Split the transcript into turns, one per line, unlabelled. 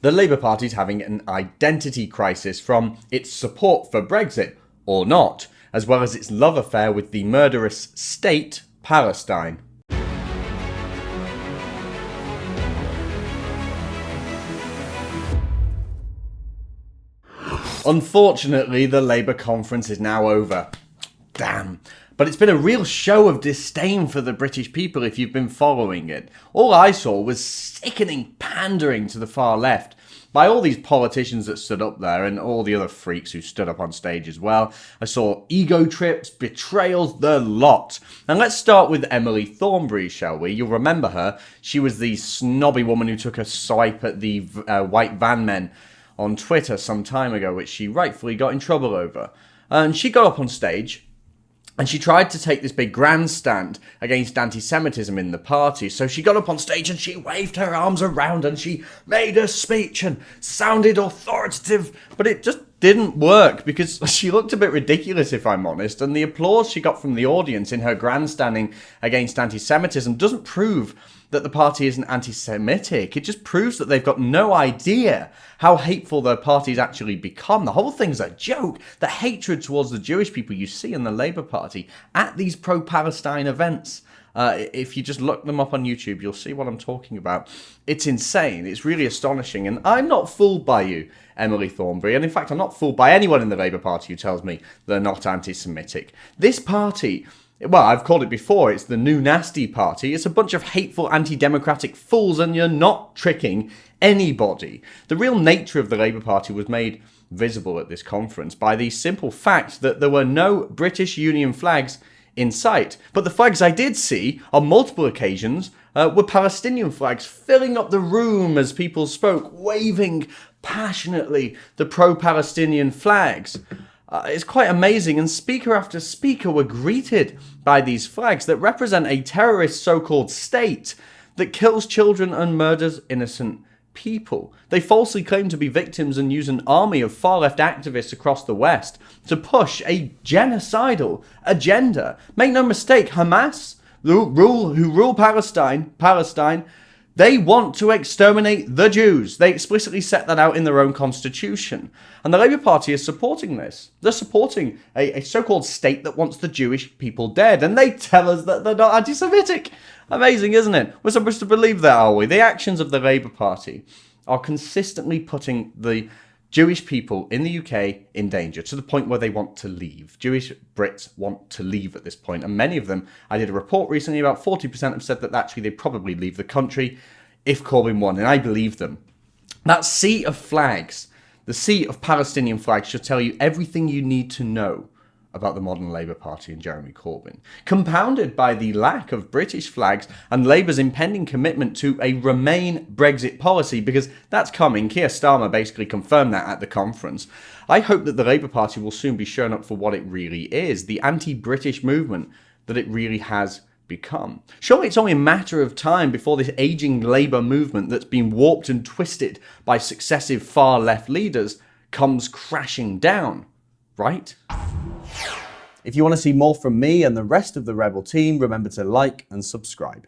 the Labour Party is having an identity crisis from its support for Brexit, or not, as well as its love affair with the murderous state, Palestine. Unfortunately, the Labour conference is now over. Damn. But it's been a real show of disdain for the British people if you've been following it. All I saw was sickening pandering to the far left by all these politicians that stood up there and all the other freaks who stood up on stage as well. I saw ego trips, betrayals, the lot. And let's start with Emily Thornberry, shall we? You'll remember her. She was the snobby woman who took a swipe at the white van men on Twitter some time ago, which she rightfully got in trouble over. And she got up on stage and she tried to take this big grandstand against anti-Semitism in the party. So she got up on stage and she waved her arms around and she made a speech and sounded authoritative, but it just didn't work because she looked a bit ridiculous, if I'm honest, and the applause she got from the audience in her grandstanding against anti-Semitism doesn't prove that the party isn't anti-Semitic. It just proves that they've got no idea how hateful their party's actually become. The whole thing's a joke. The hatred towards the Jewish people you see in the Labour Party at these pro-Palestine events. If you just look them up on YouTube, you'll see what I'm talking about. It's insane. It's really astonishing. And I'm not fooled by you, Emily Thornberry. And in fact, I'm not fooled by anyone in the Labour Party who tells me they're not anti-Semitic. This party, well, I've called it before, it's the new nasty party. It's a bunch of hateful anti-democratic fools, and you're not tricking anybody. The real nature of the Labour Party was made visible at this conference by the simple fact that there were no British Union flags in sight. But the flags I did see on multiple occasions were Palestinian flags filling up the room as people spoke, waving passionately the pro-Palestinian flags. It's quite amazing, and speaker after speaker were greeted by these flags that represent a terrorist so-called state that kills children and murders innocent people. They falsely claim to be victims and use an army of far-left activists across the West to push a genocidal agenda. Make no mistake, Hamas, who rule Palestine, they want to exterminate the Jews. They explicitly set that out in their own constitution. And the Labour Party is supporting this. They're supporting a so-called state that wants the Jewish people dead. And they tell us that they're not anti-Semitic. Amazing, isn't it? We're supposed to believe that, are we? The actions of the Labour Party are consistently putting the Jewish people in the UK in danger, to the point where they want to leave. Jewish Brits want to leave at this point, and many of them, I did a report recently, about 40% have said that actually they'd probably leave the country if Corbyn won, and I believe them. That sea of flags, the sea of Palestinian flags, should tell you everything you need to know about the modern Labour Party and Jeremy Corbyn, compounded by the lack of British flags and Labour's impending commitment to a Remain Brexit policy, because that's coming. Keir Starmer basically confirmed that at the conference. I hope that the Labour Party will soon be shown up for what it really is, the anti-British movement that it really has become. Surely it's only a matter of time before this ageing Labour movement that's been warped and twisted by successive far-left leaders comes crashing down, right? If you want to see more from me and the rest of the Rebel team, remember to like and subscribe.